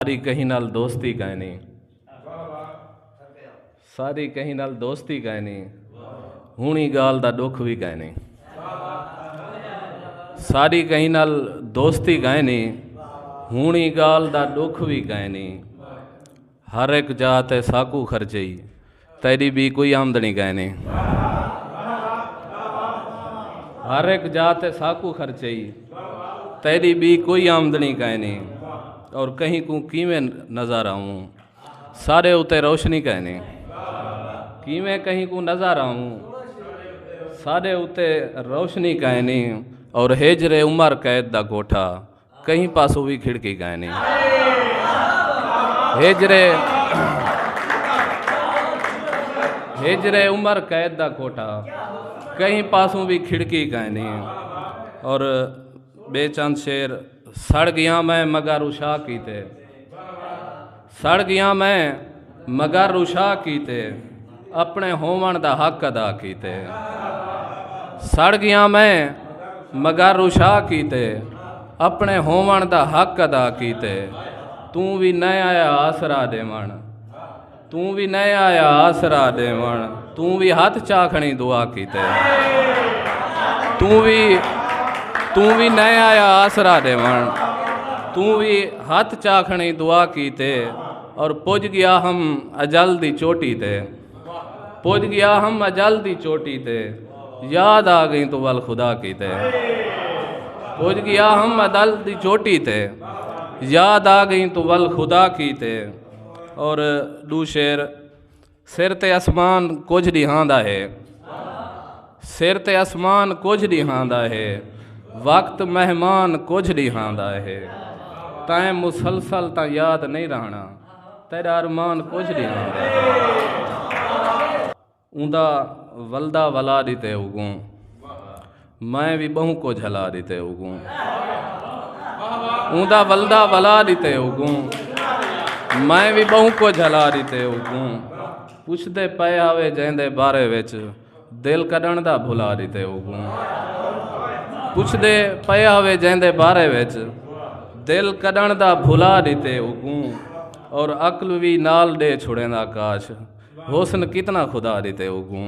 सारी कहीं नाल दोस्ती कहनी, सारी कहीं नाल दोस्ती कहनी, हुणी गाल दा दुख भी कहनी। सारी कहीं नाल दोस्ती कहनी, हुणी गाल दा दुख भी कहनी। हर एक जात साकू खर्चई, तेरी भी कोई आमदनी कहनी। हर एक जात साकू खर्चई, तेरी भी कोई आमदनी कहनी। और कहीं को किवें नज़र आऊँ, सारे उते रोशनी कहनी। किवें कहीं को नज़र आऊँ, सारे उते रोशनी कहनी। और हेजरे उमर कैद दा कोठा, कहीं पासों भी खिड़की कहनी। हेजरे उमर कैद दा कोठा, कहीं पासों भी खिड़की कहनी। और बेचंद शेर, सड़ गया मैं मगर उषा कीते, सड़ गया मैं मगर उषा कीते, अपने होवन दा हक अदा कीते। सड़ गया मैं मगर उषा कीते, अपने होवन दा हक अदा कीते। तू भी न आया आसरा देवण, तू भी न आया आसरा देवण, तू भी हाथ चाखनी दुआ कीते। तू भी न आया आसरा देवण, तू भी हाथ चाखनी दुआ कीते। और पुज गया हम अजल दी चोटी ते, पुज गया हम अजल दी चोटी ते, याद आ गई तो वल खुदा कीते। पुज गया हम अजल दी चोटी ते, याद आ गई तो वल खुदा कीते। और दू शेर, सिर ते आसमान कुछ दिहांदा है, सिर ते आसमान कुछ दिहांदा है, वक्त मेहमान कुछ दिहांदा है। तैं मुसलसल ता याद नहीं रहना, तेरा अरमान कुछ दिहांदा है। ऊंदा वल्दा वला दिते उगूं, मैं भी बहु को झला दिते उगूं। ऊंदा वल्दा वला दिते उगूं, मैं भी बहु को झला दिते उगूं। पुछदे पे आवे जैंदे बारे विच, दिल कढण दा भुला दिते उगूं। पुछदे पे आवे जैंदे बारे विच, दिल कढण दा भुला दिते उगूं। और अक्ल भी नाल दे छुड़ेंदा काश, हुस्न कितना खुदा दिते उगूं।